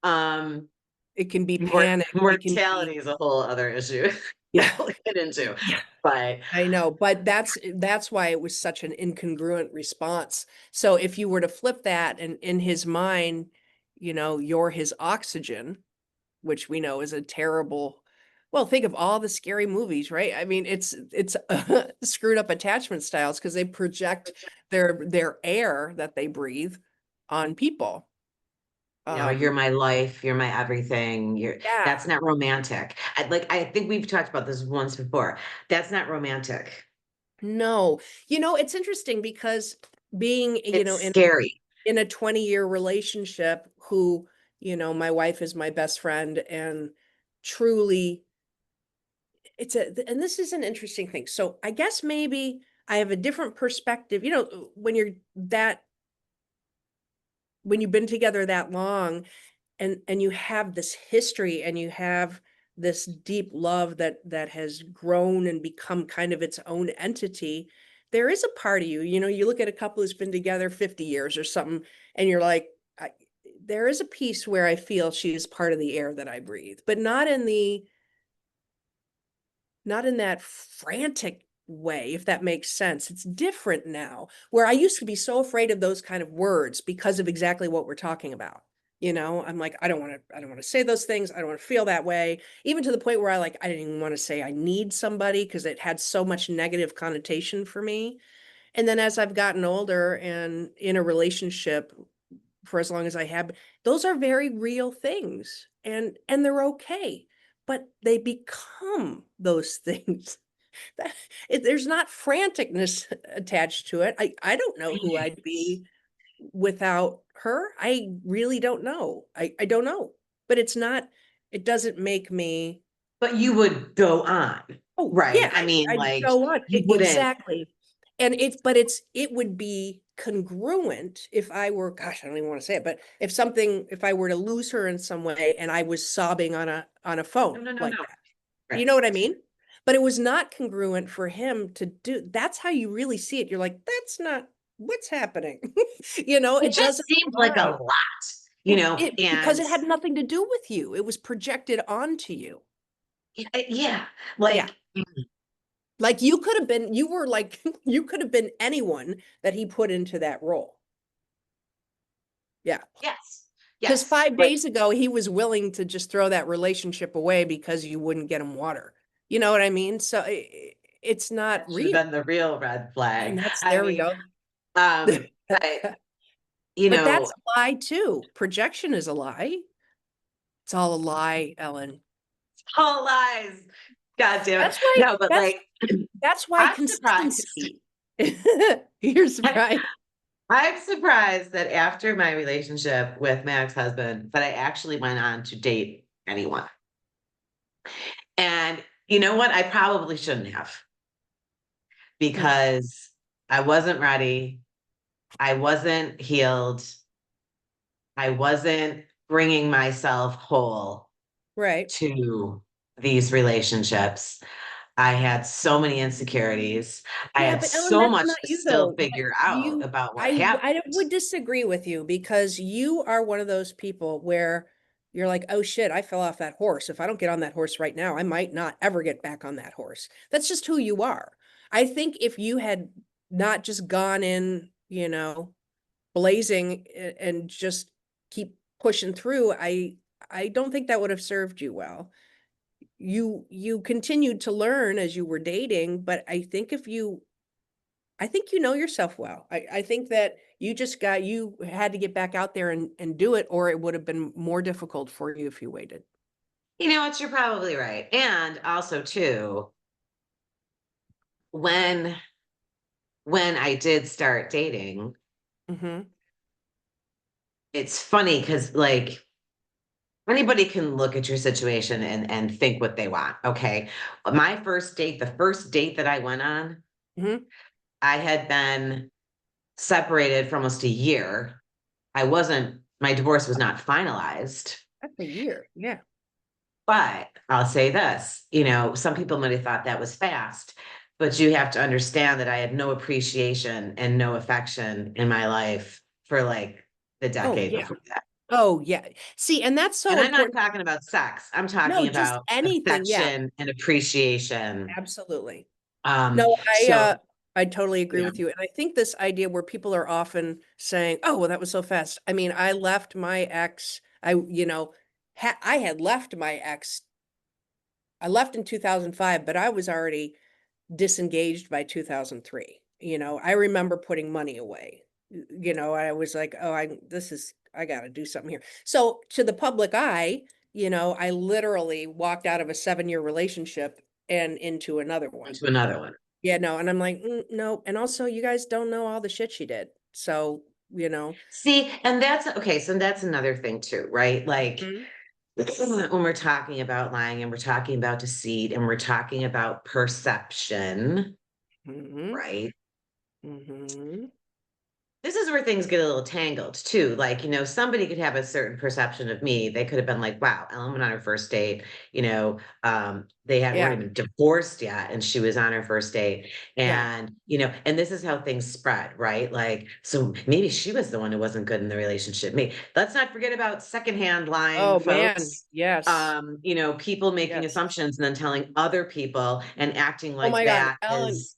B: Um,
A: It can be panic. It can be,
B: Mortality is a whole other issue
A: yeah.
B: that we'll get into.
A: Yeah.
B: But
A: I know, but that's why it was such an incongruent response. So if you were to flip that and in his mind, you're his oxygen, which we know is a terrible, well, think of all the scary movies, right? I mean, it's screwed up attachment styles because they project their air that they breathe on people.
B: you're
A: Um,
B: my life, you're my everything.
A: yeah.
B: That's not romantic. I think we've talked about this once before. That's not romantic.
A: No, it's interesting because being,
B: It's scary.
A: in a 20-year relationship who, my wife is my best friend and truly and this is an interesting thing. So I guess maybe I have a different perspective, when you've been together that long and you have this history and you have this deep love that has grown and become kind of its own entity. There is a part of you, you look at a couple who's been together 50 years or something and you're like, there is a piece where I feel she is part of the air that I breathe, but not in that frantic way, if that makes sense. It's different now, where I used to be so afraid of those kind of words because of exactly what we're talking about. I'm like, I don't want to say those things. I don't want to feel that way. Even to the point where I didn't even want to say I need somebody because it had so much negative connotation for me. And then as I've gotten older and in a relationship for as long as I have, those are very real things and they're okay, but they become those things. That there's not franticness attached to it. I don't know who I'd be without her. I really don't know. I don't know. But it doesn't make me,
B: But you would go on,
A: oh
B: right?
A: yeah,
B: I mean,
A: I'd
B: like
A: go on.
B: you wouldn't.
A: Exactly. And it would be congruent if I were, gosh, I don't even want to say it, but if I were to lose her in some way and I was sobbing on a
B: No,
A: phone
B: no, no,
A: like
B: no.
A: that. You
B: Right.
A: know what I mean? But it was not congruent for him to do. That's how you really see it. You're like, that's not what's happening.
B: It
A: It
B: just
A: doesn't
B: seemed like a
A: align.
B: lot,
A: Because
B: and
A: it had nothing to do with you. It was projected onto you.
B: yeah,
A: Yeah.
B: like
A: Like you were like, you could have been anyone that he put into that role. Yeah.
B: yes,
A: Because
B: yes,
A: 5 days ago, he was willing to just throw that relationship away because you wouldn't get him water. You know what I mean? So it's not
B: that should have
A: real.
B: been the real red
A: And
B: flag.
A: there we go.
B: But you
A: But that's
B: know,
A: a lie too. Projection is a lie. It's all a lie, Ellen.
B: all lies. God damn it.
A: That's why
B: No, but
A: that's
B: like,
A: that's why
B: I'm surprised.
A: consistency. You're surprised.
B: I'm surprised that after my relationship with my ex-husband, that I actually went on to date anyone. And You know what? I probably shouldn't have
A: Mm,
B: because I wasn't ready. I wasn't healed. I wasn't bringing myself whole
A: right.
B: to these relationships. I had so many insecurities. I
A: Yeah,
B: had
A: but Ellen,
B: so
A: that's
B: much
A: not
B: to
A: you
B: still
A: though.
B: figure out about what happened.
A: I would disagree with you because you are one of those people where you're like, oh shit, I fell off that horse. If I don't get on that horse right now, I might not ever get back on that horse. That's just who you are. I think if you had not just gone in, blazing and just keep pushing through, I don't think that would have served you well. You continued to learn as you were dating, but I think you know yourself well. I think that you had to get back out there and do it, or it would have been more difficult for you if you waited.
B: You know what? You're probably right. And also too, when when I did start dating,
A: Mm-hmm.
B: it's funny because like anybody can look at your situation and think what they want. Okay. My first date, the first date that I went on,
A: Mm-hmm.
B: I had been separated for almost a year. My divorce was not finalized.
A: That's a year. Yeah.
B: But I'll say this, some people might have thought that was fast, but you have to understand that I had no appreciation and no affection in my life for like the
A: Oh
B: decade
A: yeah.
B: before that.
A: Oh yeah. See, and that's
B: And
A: so
B: I'm not
A: important.
B: talking about sex. I'm
A: No,
B: talking
A: just
B: about
A: anything. Yeah,
B: affection and appreciation.
A: absolutely.
B: Um,
A: No,
B: so
A: I totally agree
B: yeah,
A: with you. And I think this idea where people are often saying, "Oh, well, that was so fast." I mean, I left my ex. I had left my ex. I left in 2005, but I was already disengaged by 2003. I remember putting money away. I was like, "Oh, I got to do something here." So, to the public eye, I literally walked out of a 7-year relationship and into another one.
B: into another one.
A: Yeah, no, and I'm like, no. And also, you guys don't know all the shit she did. So,
B: See, and that's okay. So that's another thing too, right? Like
A: mhm,
B: when we're talking about lying and we're talking about deceit and we're talking about perception,
A: mhm,
B: right?
A: mhm.
B: This is where things get a little tangled too. Like, somebody could have a certain perception of me. They could have been like, wow, Ellen went on her first date, weren't
A: Yeah,
B: even divorced yet, and she was on her first date.
A: yeah.
B: And, and this is how things spread, right? Like, so maybe she was the one who wasn't good in the relationship. Me. Let's not forget about secondhand lying,
A: Oh man,
B: folks.
A: yes,
B: People making
A: yes.
B: assumptions and then telling other people and acting
A: Oh
B: like
A: my God,
B: that
A: Ellen,
B: is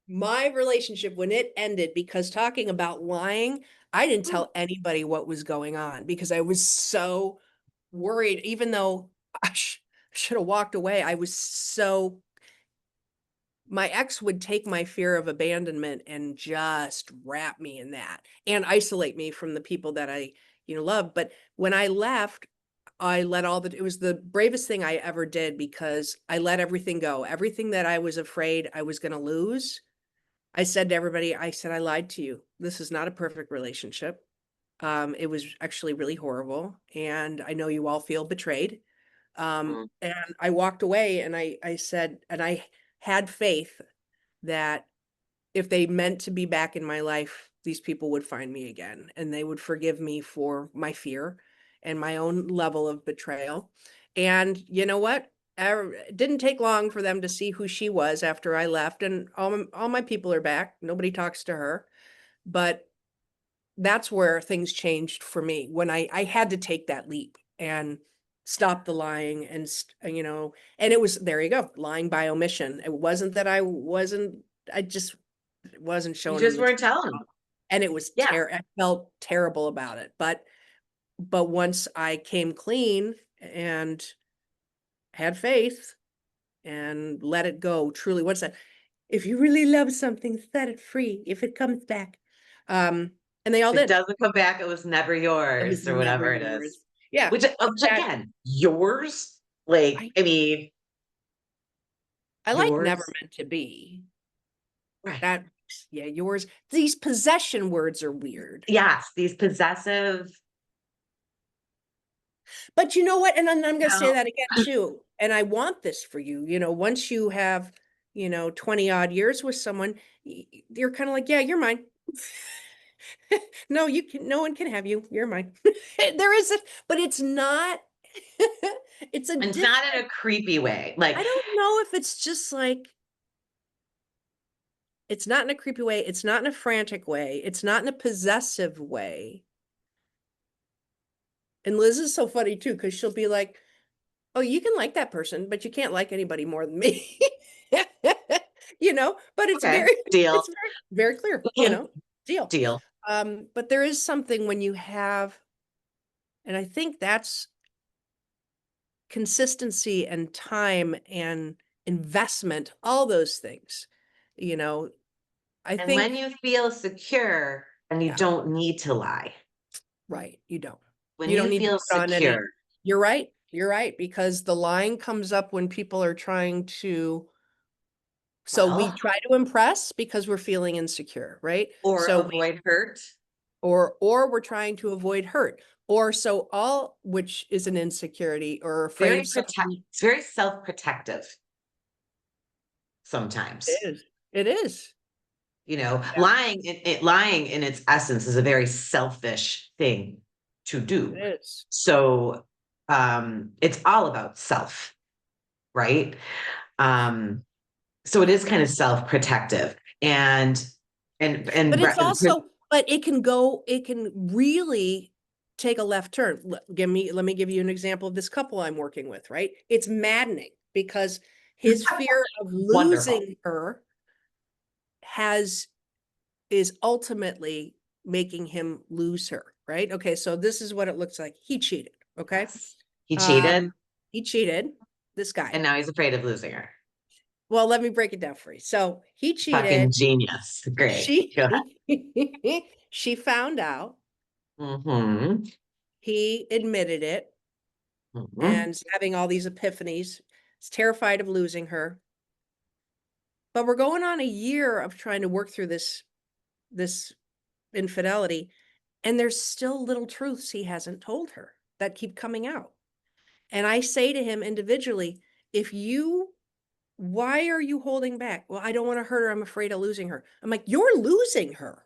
A: my relationship when it ended, because talking about lying, I didn't tell anybody what was going on because I was so worried, even though should have walked away. My ex would take my fear of abandonment and just wrap me in that and isolate me from the people that I, love. But when I left, it was the bravest thing I ever did because I let everything go. Everything that I was afraid I was going to lose. I said to everybody, I said, I lied to you. This is not a perfect relationship. It was actually really horrible. And I know you all feel betrayed.
B: mm,
A: And I walked away and I said, and I had faith that if they meant to be back in my life, these people would find me again and they would forgive me for my fear and my own level of betrayal. And you know what? It didn't take long for them to see who she was after I left, and all my people are back. Nobody talks to her, but that's where things changed for me when I had to take that leap and stop the lying and it was there you go, lying by omission. It wasn't that I just wasn't
B: you
A: showing them
B: just
A: the
B: weren't
A: truth.
B: telling them.
A: And it was
B: Yeah.
A: I felt terrible about it. But once I came clean and had faith and let it go, truly, what's that? If you really love something, set it free if it comes back. Um, and they all
B: If it
A: did.
B: doesn't come back, it was never
A: It was
B: yours or
A: never
B: whatever it
A: yours.
B: is.
A: Yeah.
B: Which
A: That
B: again, yours? Like,
A: I
B: I mean,
A: I like never
B: yours?
A: meant to be.
B: Right.
A: That yeah, yours. These possession words are weird.
B: Yes, these possessive.
A: But you know what? And I'm going to say
B: No.
A: that again too. And I want this for you. Once you have, 20 odd years with someone, you're kind of like, yeah, you're mine. No, no one can have you. You're mine. There is but it's not, it's a
B: It's
A: different,
B: not in a creepy way. Like,
A: I don't know if it's just like, it's not in a creepy way. It's not in a frantic way. It's not in a possessive way. And Liz is so funny too, because she'll be like, oh, you can like that person, but you can't like anybody more than me. But it's
B: okay,
A: very,
B: deal,
A: it's very, very clear, deal.
B: deal.
A: But there is something when you have, and I think that's consistency and time and investment, all those things. You know, I
B: And when
A: think,
B: you feel secure and you
A: yeah,
B: don't need to lie,
A: right. You don't.
B: when
A: You don't
B: you
A: need to
B: feel
A: put on any.
B: secure,
A: You're right. You're right. Because the line comes up when people are trying to. So we
B: well,
A: try to impress because we're feeling insecure, right?
B: or
A: So
B: avoid hurt.
A: or we're trying to avoid hurt. Or so all which is an insecurity or afraid of something.
B: It's very self-protective
A: It
B: sometimes.
A: is. It is. Yeah,
B: Lying in its essence is a very selfish thing to do.
A: it is.
B: So it's all about self, right? Um, so it is kind of self-protective and
A: But
B: and
A: it's also, but it can really take a left turn. Let me give you an example of this couple I'm working with, right? It's maddening because his fear of
B: wonderful.
A: losing her has is ultimately making him lose her, right? Okay, so this is what it looks like. He cheated, okay?
B: Yes. He cheated
A: Um, he cheated, this guy.
B: and now he's afraid of losing her.
A: Well, let me break it down for you. So he cheated.
B: Fucking genius. Great. Go ahead.
A: She she found out,
B: Mm-hmm.
A: he admitted it,
B: Mm-hmm.
A: and is having all these epiphanies. He's terrified of losing her. But we're going on a year of trying to work through this infidelity, and there's still little truths he hasn't told her that keep coming out. And I say to him individually, if you, why are you holding back? Well, I don't want to hurt her. I'm afraid of losing her. I'm like, you're losing her.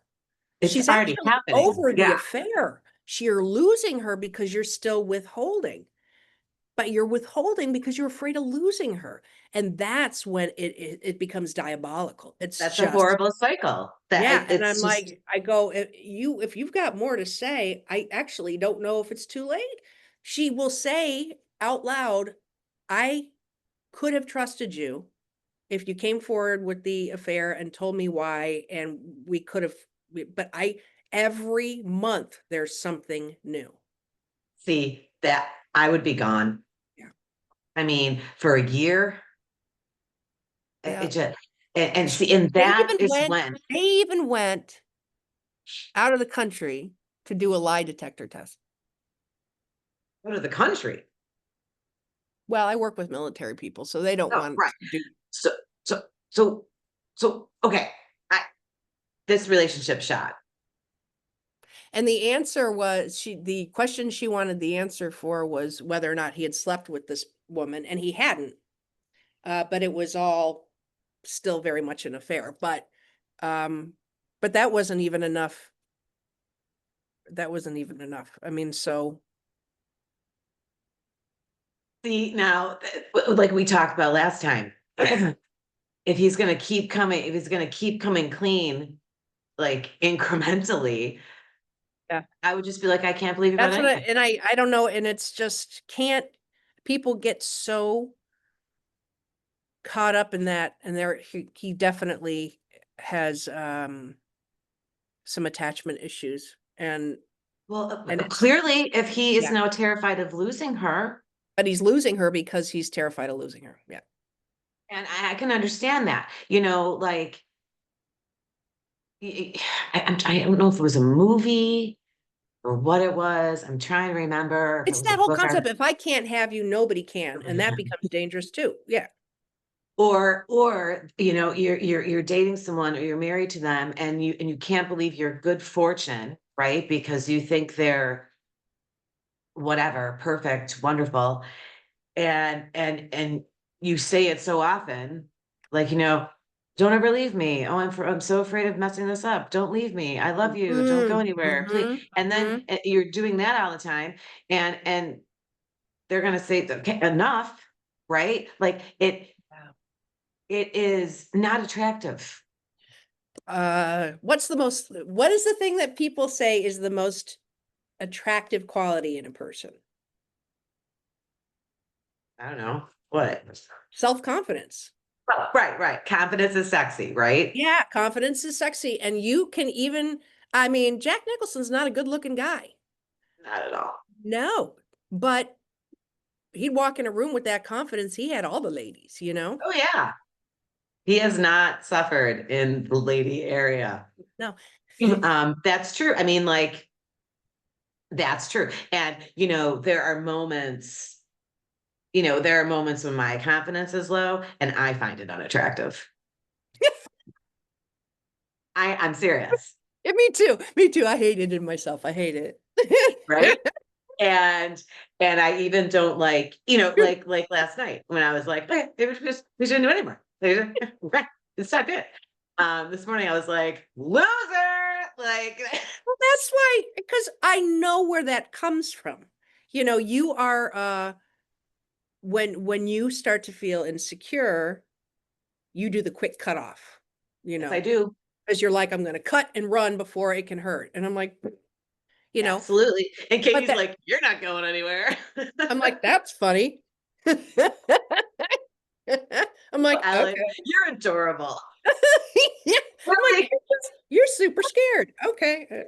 B: It's
A: She's
B: already
A: actually
B: happening.
A: over the
B: Yeah.
A: affair. You're losing her because you're still withholding, but you're withholding because you're afraid of losing her. And that's when it becomes diabolical. It's
B: That's a
A: just,
B: horrible cycle.
A: yeah. And I'm
B: It's just,
A: like, I go, if you've got more to say, I actually don't know if it's too late. She will say out loud, I could have trusted you if you came forward with the affair and told me why, and we could have, but every month there's something new.
B: see that I would be gone.
A: Yeah.
B: I mean, for a year,
A: Yeah.
B: it just, and see, and that is when
A: They even went out of the country to do a lie detector test.
B: go to the country.
A: Well, I work with military people, so they don't
B: Oh,
A: want
B: right.
A: to do.
B: So, so, so, okay. I, this relationship shot.
A: And the answer was the question she wanted the answer for was whether or not he had slept with this woman, and he hadn't. But it was all still very much an affair. Um, but that wasn't even enough. That wasn't even enough. I mean, so
B: See, now, like we talked about last time, if he's going to keep coming, if he's going to keep coming clean, like incrementally,
A: yeah,
B: I would just be like, I can't believe about
A: that's what
B: anything.
A: I don't know. And it's just can't, people get so caught up in that. And he definitely has, some attachment issues
B: Well,
A: and it's,
B: clearly, if he is
A: yeah,
B: now terrified of losing her,
A: but he's losing her because he's terrified of losing her. Yeah.
B: and I can understand that, like I don't know if it was a movie or what it was. I'm trying to remember if it
A: It's
B: was a
A: that whole
B: book
A: concept. If I can't have you, nobody can. And that becomes dangerous too. Yeah.
B: or you're dating someone or you're married to them and you can't believe your good fortune, right? Because you think they're whatever, perfect, wonderful. And you say it so often, like, don't ever leave me. Oh, I'm so afraid of messing this up. Don't leave me. I love you. Don't go
A: Mm,
B: anywhere, please.
A: mhm,
B: And then
A: mhm.
B: you're doing that all the time, and they're gonna say, okay, enough, right? Like it is not attractive.
A: What is the thing that people say is the most attractive quality in a person?
B: I don't know what.
A: Self-confidence.
B: Well, right. Confidence is sexy, right?
A: Yeah, confidence is sexy. And you can even, I mean, Jack Nicholson's not a good-looking guy.
B: Not at all.
A: No, but he'd walk in a room with that confidence. He had all the ladies, you know?
B: Oh yeah. He has not suffered in the lady area.
A: No.
B: That's true. I mean, like, that's true. And there are moments when my confidence is low and I find it unattractive. I'm serious,
A: Yeah, me too. Me too. I hated it myself. I hate it.
B: right? And I even don't like last night when I was like, okay, we shouldn't do it anymore. It's not good. This morning I was like, loser, like
A: Well, that's why, because I know where that comes from. You know, you are when you start to feel insecure, you do the quick cutoff, you
B: yes, I
A: know,
B: do.
A: because you're like, I'm gonna cut and run before it can hurt. And I'm like, you know,
B: Absolutely. And
A: but
B: Katie's
A: that
B: like, you're not going anywhere.
A: I'm like, that's funny. I'm
B: Oh,
A: like,
B: Ellen,
A: okay.
B: you're adorable.
A: Yeah. I'm like,
B: Really?
A: you're super scared. Okay.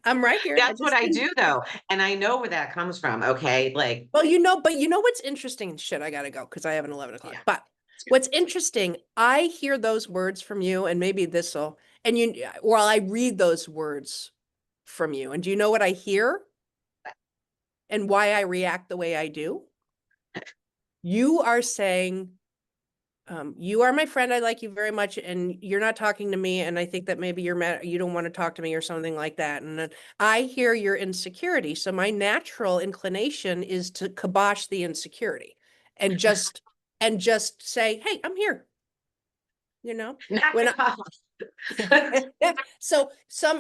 A: I'm right here. I
B: That's what
A: just
B: I
A: didn't.
B: do though. And I know where that comes from. Okay. Like,
A: Well, but you know what's interesting? Shit, I gotta go because I have an 11 o'clock.
B: yeah.
A: But what's interesting, I hear those words from you, and maybe this'll, and well, I read those words from you. And do you know what I hear and why I react the way I do? You are saying, you are my friend. I like you very much, and you're not talking to me. And I think that maybe you're mad, you don't want to talk to me or something like that. And then I hear your insecurity. So my natural inclination is to kibosh the insecurity and just say, hey, I'm here. You know,
B: Knock
A: when
B: it off.
A: so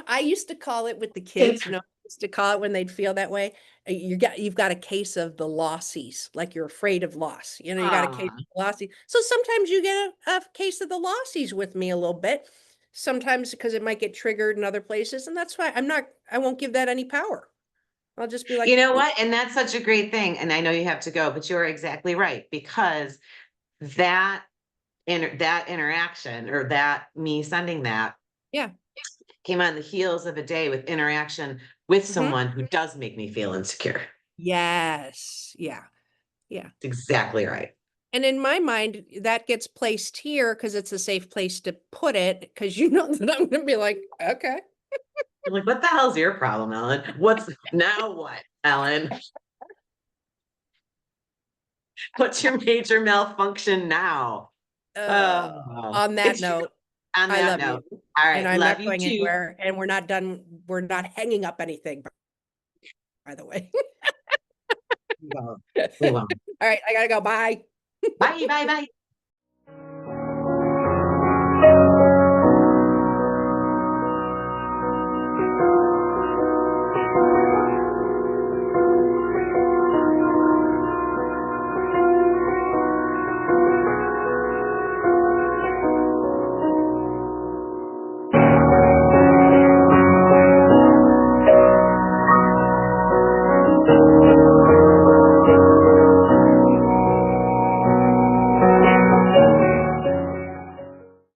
A: I used to call it with the kids, I used to call it when they'd feel that way. You've got a case of the lossies, like you're afraid of loss. You know, you got a case
B: Aw.
A: of lossy. So sometimes you get a case of the lossies with me a little bit. Sometimes because it might get triggered in other places. And that's why I won't give that any power. I'll just be like,
B: You know what? And that's such a great thing. And I know you have to go, but you're exactly right because that that interaction or that me sending that
A: yeah.
B: came on the heels of a day with interaction with
A: Mhm.
B: someone who does make me feel insecure.
A: Yes. Yeah. Yeah.
B: It's exactly right.
A: And in my mind, that gets placed here because it's a safe place to put it, because you know that I'm gonna be like, okay.
B: I'm like, what the hell's your problem, Ellen? What's now what, Ellen? What's your major malfunction now? Oh,
A: On that note,
B: on
A: I
B: that
A: love
B: note.
A: you,
B: All
A: and
B: right.
A: I'm
B: Love
A: not
B: you
A: going
B: too.
A: anywhere, and we're not done. We're not hanging up anything, by the way.
B: We won't. We
A: All
B: won't.
A: right, I gotta go. Bye.
B: Bye. Bye. Bye.